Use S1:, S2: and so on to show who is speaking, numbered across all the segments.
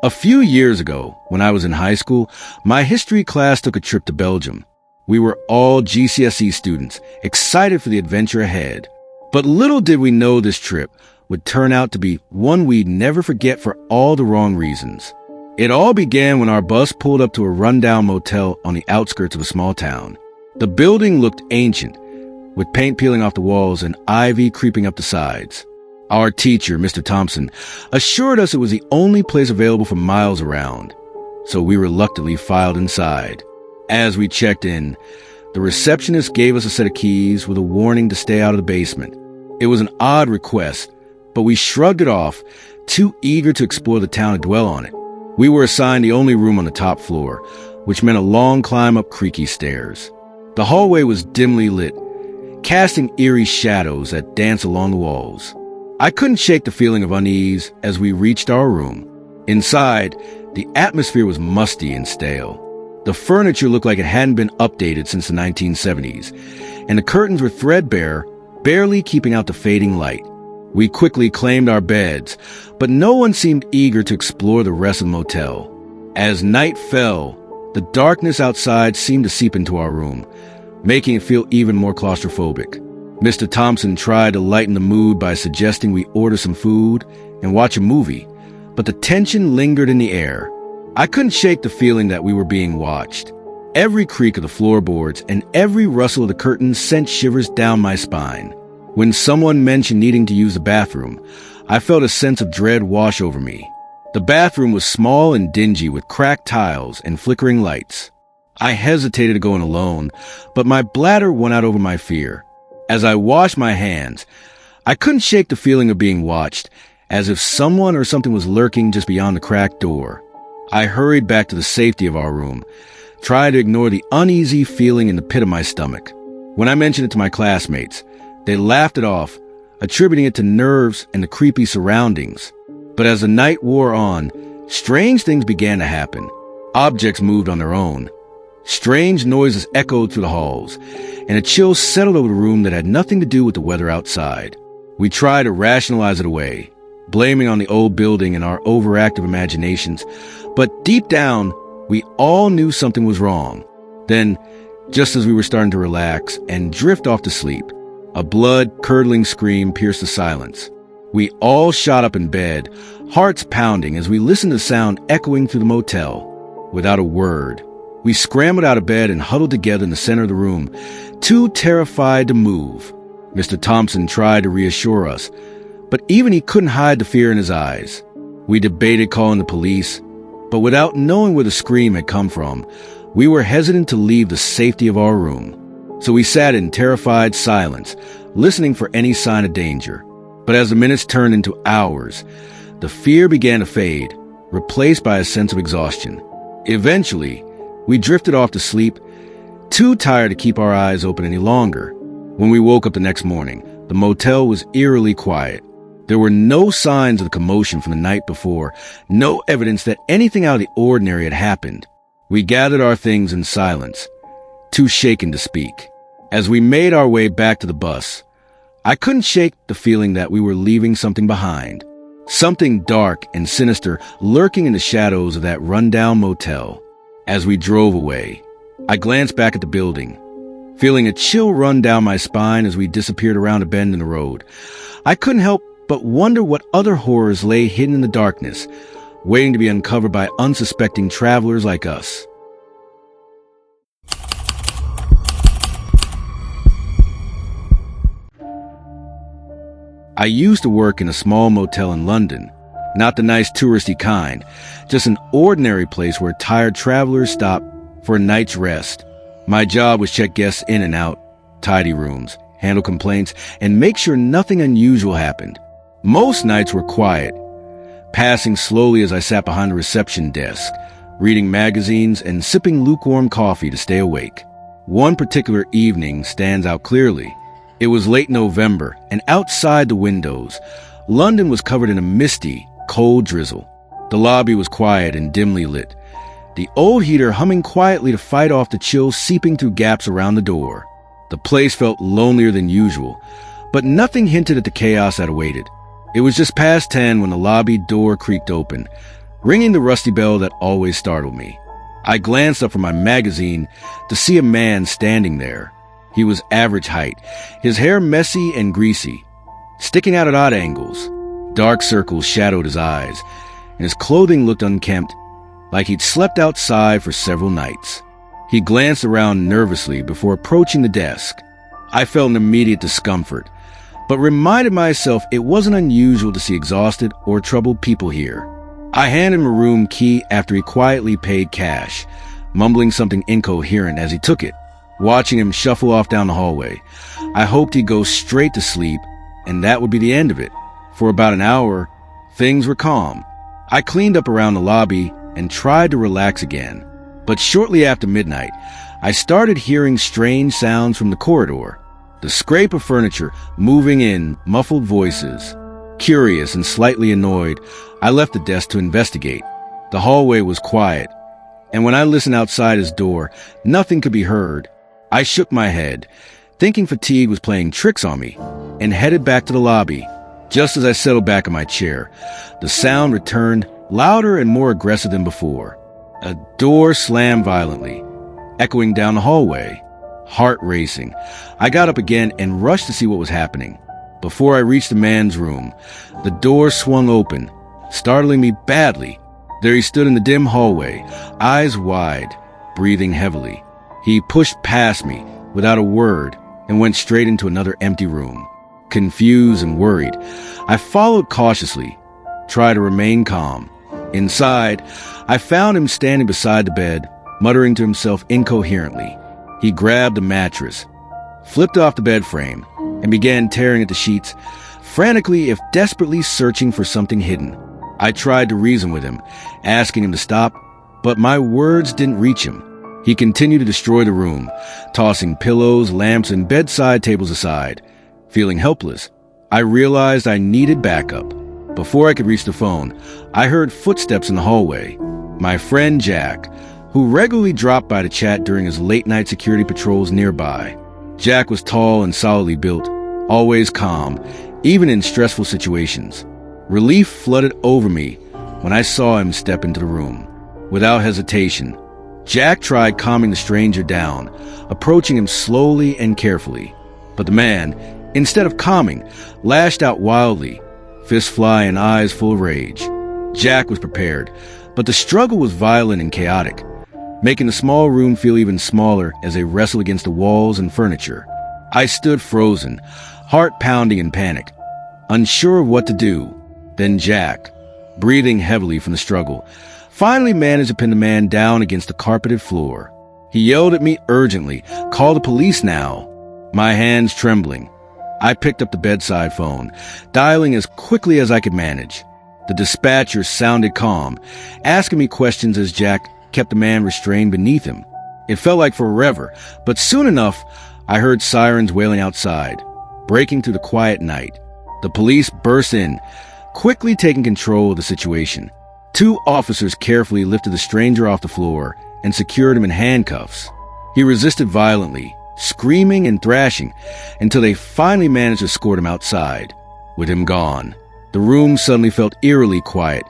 S1: A few years ago, when I was in high school, my history class took a trip to Belgium. We were all GCSE students, excited for the adventure ahead. But little did we know this trip would turn out to be one we'd never forget for all the wrong reasons. It all began when our bus pulled up to a rundown motel on the outskirts of a small town. The building looked ancient, with paint peeling off the walls and ivy creeping up the sides. Our teacher, Mr. Thompson, assured us it was the only place available for miles around, so we reluctantly filed inside. As we checked in, the receptionist gave us a set of keys with a warning to stay out of the basement. It was an odd request, but we shrugged it off, too eager to explore the town and dwell on it. We were assigned the only room on the top floor, which meant a long climb up creaky stairs. The hallway was dimly lit, casting eerie shadows that danced along the walls. I couldn't shake the feeling of unease as we reached our room. Inside, the atmosphere was musty and stale. The furniture looked like it hadn't been updated since the 1970s, and the curtains were threadbare, barely keeping out the fading light. We quickly claimed our beds, but no one seemed eager to explore the rest of the motel. As night fell, the darkness outside seemed to seep into our room, making it feel even more claustrophobic. Mr. Thompson tried to lighten the mood by suggesting we order some food and watch a movie, but the tension lingered in the air. I couldn't shake the feeling that we were being watched. Every creak of the floorboards and every rustle of the curtains sent shivers down my spine. When someone mentioned needing to use the bathroom, I felt a sense of dread wash over me. The bathroom was small and dingy with cracked tiles and flickering lights. I hesitated to go in alone, but my bladder won out over my fear. As I washed my hands, I couldn't shake the feeling of being watched, as if someone or something was lurking just beyond the cracked door. I hurried back to the safety of our room, trying to ignore the uneasy feeling in the pit of my stomach. When I mentioned it to my classmates, they laughed it off, attributing it to nerves and the creepy surroundings. But as the night wore on, strange things began to happen. Objects moved on their own. Strange noises echoed through the halls, and a chill settled over the room that had nothing to do with the weather outside. We tried to rationalize it away, blaming on the old building and our overactive imaginations, but deep down, we all knew something was wrong. Then, just as we were starting to relax and drift off to sleep, a blood-curdling scream pierced the silence. We all shot up in bed, hearts pounding as we listened to the sound echoing through the motel. Without a word, we scrambled out of bed and huddled together in the center of the room, too terrified to move. Mr. Thompson tried to reassure us, but even he couldn't hide the fear in his eyes. We debated calling the police, but without knowing where the scream had come from, we were hesitant to leave the safety of our room. So we sat in terrified silence, listening for any sign of danger. But as the minutes turned into hours, the fear began to fade, replaced by a sense of exhaustion. Eventually, we drifted off to sleep, too tired to keep our eyes open any longer. When we woke up the next morning, the motel was eerily quiet. There were no signs of the commotion from the night before, no evidence that anything out of the ordinary had happened. We gathered our things in silence, too shaken to speak. As we made our way back to the bus, I couldn't shake the feeling that we were leaving something behind. Something dark and sinister lurking in the shadows of that rundown motel. As we drove away, I glanced back at the building, feeling a chill run down my spine as we disappeared around a bend in the road. I couldn't help but wonder what other horrors lay hidden in the darkness, waiting to be uncovered by unsuspecting travelers like us. I used to work in a small motel in London, not the nice touristy kind, just an ordinary place where tired travelers stop for a night's rest. My job was check guests in and out, tidy rooms, handle complaints, and make sure nothing unusual happened. Most nights were quiet, passing slowly as I sat behind the reception desk, reading magazines and sipping lukewarm coffee to stay awake. One particular evening stands out clearly. It was late November, and outside the windows, London was covered in a misty, cold drizzle. The lobby was quiet and dimly lit, the old heater humming quietly to fight off the chill seeping through gaps around the door. The place felt lonelier than usual, but nothing hinted at the chaos that awaited. It was just past 10 when the lobby door creaked open, ringing the rusty bell that always startled me. I glanced up from my magazine to see a man standing there. He was average height, his hair messy and greasy, sticking out at odd angles. Dark circles shadowed his eyes, and his clothing looked unkempt, like he'd slept outside for several nights. He glanced around nervously before approaching the desk. I felt an immediate discomfort, but reminded myself it wasn't unusual to see exhausted or troubled people here. I handed him a room key after he quietly paid cash, mumbling something incoherent as he took it. Watching him shuffle off down the hallway, I hoped he'd go straight to sleep, and that would be the end of it. For about an hour, things were calm. I cleaned up around the lobby and tried to relax again. But shortly after midnight, I started hearing strange sounds from the corridor. The scrape of furniture, moving in, muffled voices. Curious and slightly annoyed, I left the desk to investigate. The hallway was quiet, and when I listened outside his door, nothing could be heard. I shook my head, thinking fatigue was playing tricks on me, and headed back to the lobby. Just as I settled back in my chair, the sound returned, louder and more aggressive than before. A door slammed violently, echoing down the hallway. Heart racing, I got up again and rushed to see what was happening. Before I reached the man's room, the door swung open, startling me badly. There he stood in the dim hallway, eyes wide, breathing heavily. He pushed past me without a word and went straight into another empty room. Confused and worried, I followed cautiously, tried to remain calm. Inside, I found him standing beside the bed, muttering to himself incoherently. He grabbed a mattress, flipped off the bed frame, and began tearing at the sheets, frantically if desperately searching for something hidden. I tried to reason with him, asking him to stop, but my words didn't reach him. He continued to destroy the room, tossing pillows, lamps, and bedside tables aside. Feeling helpless, I realized I needed backup. Before I could reach the phone, I heard footsteps in the hallway. My friend Jack, who regularly dropped by to chat during his late-night security patrols nearby. Jack was tall and solidly built, always calm, even in stressful situations. Relief flooded over me when I saw him step into the room. Without hesitation, Jack tried calming the stranger down, approaching him slowly and carefully. But the man, instead of calming, lashed out wildly, fists fly and eyes full of rage. Jack was prepared, but the struggle was violent and chaotic, making the small room feel even smaller as they wrestled against the walls and furniture. I stood frozen, heart pounding in panic, unsure of what to do. Then Jack, breathing heavily from the struggle, finally managed to pin the man down against the carpeted floor. He yelled at me urgently, "Call the police now." My hands trembling, I picked up the bedside phone, dialing as quickly as I could manage. The dispatcher sounded calm, asking me questions as Jack kept the man restrained beneath him. It felt like forever, but soon enough, I heard sirens wailing outside, breaking through the quiet night. The police burst in, quickly taking control of the situation. 2 officers carefully lifted the stranger off the floor and secured him in handcuffs. He resisted violently, screaming and thrashing, until they finally managed to escort him outside. With him gone, the room suddenly felt eerily quiet,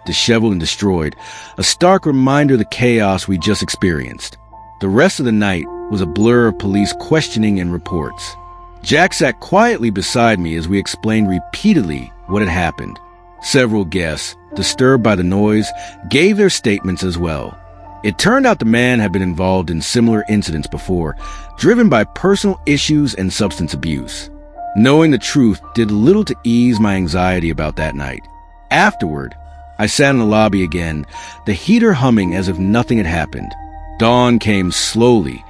S1: disheveled and destroyed, a stark reminder of the chaos we just experienced. The rest of the night was a blur of police questioning and reports. Jack sat quietly beside me as we explained repeatedly what had happened. Several guests, disturbed by the noise, gave their statements as well. It turned out the man had been involved in similar incidents before, driven by personal issues and substance abuse. Knowing the truth did little to ease my anxiety about that night. Afterward, I sat in the lobby again, the heater humming as if nothing had happened. Dawn came slowly,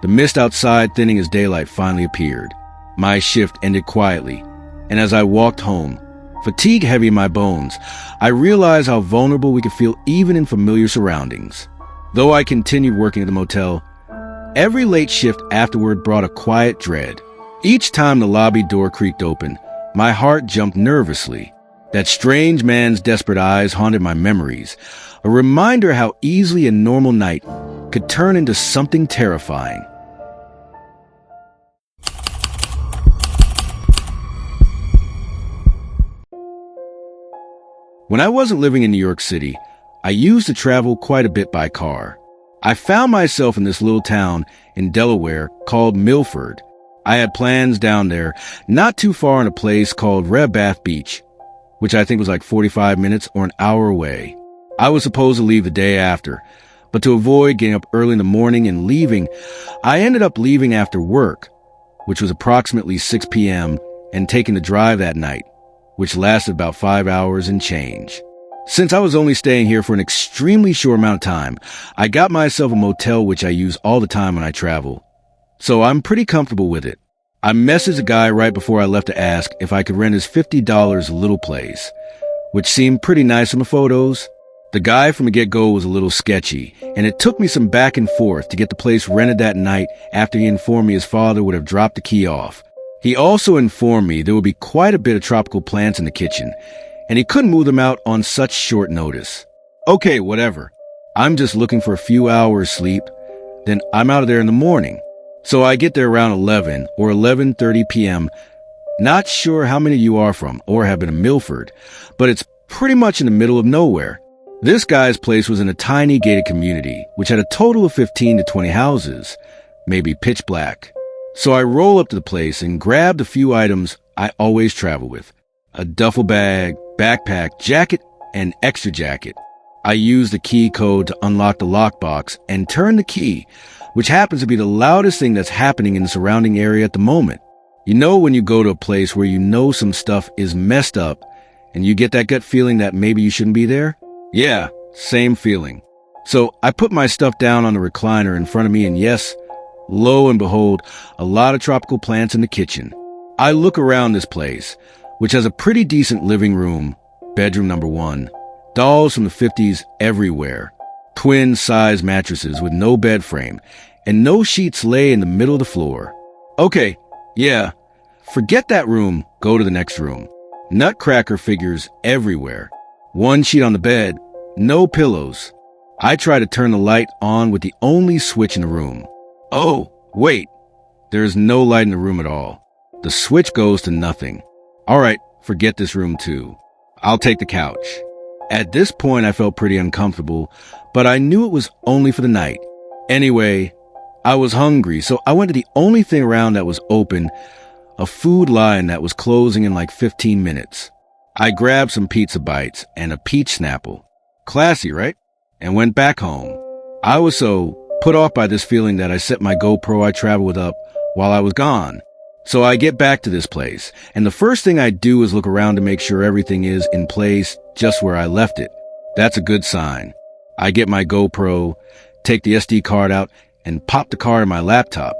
S1: the mist outside thinning as daylight finally appeared. My shift ended quietly, and as I walked home, fatigue heavy in my bones, I realized how vulnerable we could feel even in familiar surroundings. Though I continued working at the motel, every late shift afterward brought a quiet dread. Each time the lobby door creaked open, my heart jumped nervously. That strange man's desperate eyes haunted my memories, a reminder how easily a normal night could turn into something terrifying. When I wasn't living in New York City, I used to travel quite a bit by car. I found myself in this little town in Delaware called Milford. I had plans down there, not too far in a place called Red Bath Beach, which I think was like 45 minutes or an hour away. I was supposed to leave the day after, but to avoid getting up early in the morning and leaving, I ended up leaving after work, which was approximately 6 p.m., and taking the drive that night, which lasted about 5 hours and change. Since I was only staying here for an extremely short amount of time, I got myself a motel which I use all the time when I travel. So I'm pretty comfortable with it. I messaged a guy right before I left to ask if I could rent his $50 little place, which seemed pretty nice in the photos. The guy from the get-go was a little sketchy, and it took me some back and forth to get the place rented that night after he informed me his father would have dropped the key off. He also informed me there would be quite a bit of tropical plants in the kitchen, and he couldn't move them out on such short notice. Okay, whatever. I'm just looking for a few hours sleep, then I'm out of there in the morning. So I get there around 11 or 11:30 p.m. Not sure how many of you are from or have been in Milford, but it's pretty much in the middle of nowhere. This guy's place was in a tiny gated community, which had a total of 15 to 20 houses, maybe pitch black. So I roll up to the place and grab the few items I always travel with: a duffel bag, backpack, jacket, and extra jacket. I use the key code to unlock the lockbox and turn the key, which happens to be the loudest thing that's happening in the surrounding area at the moment. You know when you go to a place where you know some stuff is messed up and you get that gut feeling that maybe you shouldn't be there? Yeah, same feeling. So I put my stuff down on the recliner in front of me, and yes, lo and behold, a lot of tropical plants in the kitchen. I look around this place, which has a pretty decent living room, bedroom number 1, dolls from the 50s everywhere, twin-size mattresses with no bed frame, and no sheets lay in the middle of the floor. Okay, yeah, forget that room, go to the next room. Nutcracker figures everywhere. One sheet on the bed, no pillows. I try to turn the light on with the only switch in the room. Oh, wait, there's no light in the room at all. The switch goes to nothing. All right, forget this room too. I'll take the couch. At this point, I felt pretty uncomfortable, but I knew it was only for the night. Anyway, I was hungry, so I went to the only thing around that was open, a Food Lion that was closing in like 15 minutes. I grabbed some pizza bites and a peach Snapple. Classy, right? And went back home. I was so put off by this feeling that I set my GoPro I traveled with up while I was gone. So I get back to this place, and the first thing I do is look around to make sure everything is in place just where I left it. That's a good sign. I get my GoPro, take the SD card out, and pop the card in my laptop.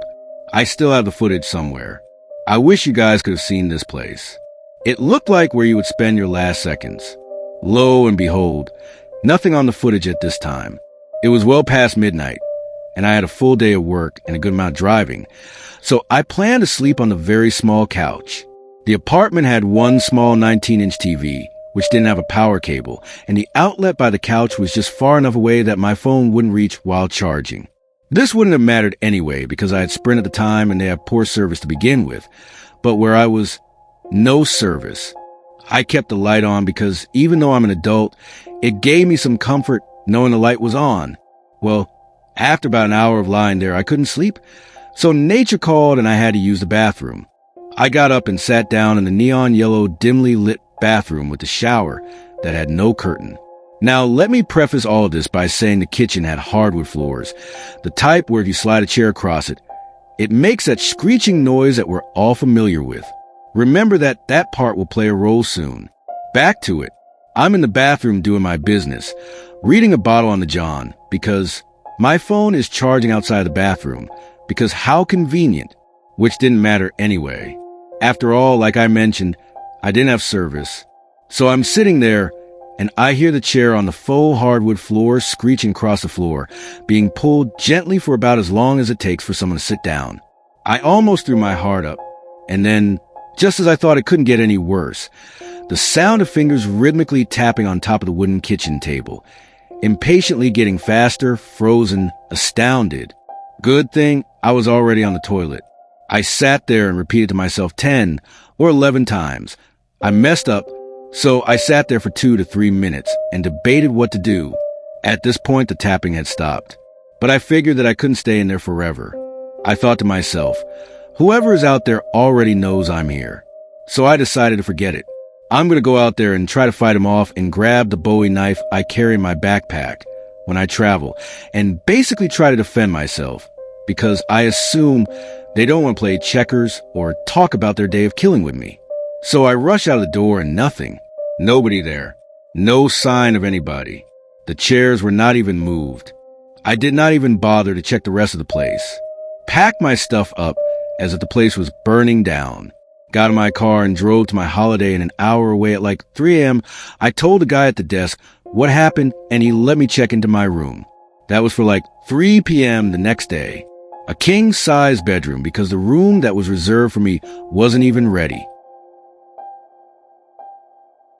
S1: I still have the footage somewhere. I wish you guys could have seen this place. It looked like where you would spend your last seconds. Lo and behold, nothing on the footage at this time. It was well past midnight, and I had a full day of work and a good amount of driving, so I planned to sleep on the very small couch. The apartment had one small 19-inch TV, which didn't have a power cable, and the outlet by the couch was just far enough away that my phone wouldn't reach while charging. This wouldn't have mattered anyway because I had Sprint at the time and they have poor service to begin with, but where I was, no service. I kept the light on because even though I'm an adult, it gave me some comfort knowing the light was on. Well, after about an hour of lying there, I couldn't sleep, so nature called and I had to use the bathroom. I got up and sat down in the neon yellow, dimly lit bathroom with the shower that had no curtain. Now, let me preface all of this by saying the kitchen had hardwood floors, the type where if you slide a chair across it, it makes that screeching noise that we're all familiar with. Remember that part will play a role soon. Back to it. I'm in the bathroom doing my business, reading a bottle on the John, because my phone is charging outside the bathroom, because how convenient, which didn't matter anyway. After all, like I mentioned, I didn't have service. So I'm sitting there, and I hear the chair on the faux hardwood floor screeching across the floor, being pulled gently for about as long as it takes for someone to sit down. I almost threw my heart up, and then, just as I thought it couldn't get any worse, the sound of fingers rhythmically tapping on top of the wooden kitchen table, impatiently getting faster, frozen, astounded. Good thing I was already on the toilet. I sat there and repeated to myself 10 or 11 times. I messed up, so I sat there for 2 to 3 minutes and debated what to do. At this point, the tapping had stopped, but I figured that I couldn't stay in there forever. I thought to myself, whoever is out there already knows I'm here. So I decided to forget it. I'm going to go out there and try to fight him off and grab the Bowie knife I carry in my backpack when I travel and basically try to defend myself, because I assume they don't want to play checkers or talk about their day of killing with me. So I rush out of the door and nothing. Nobody there. No sign of anybody. The chairs were not even moved. I did not even bother to check the rest of the place. Packed my stuff up as if the place was burning down. Got in my car and drove to my holiday, and an hour away at like 3 a.m., I told the guy at the desk what happened, and he let me check into my room. That was for like 3 p.m. the next day. A king-size bedroom, because the room that was reserved for me wasn't even ready.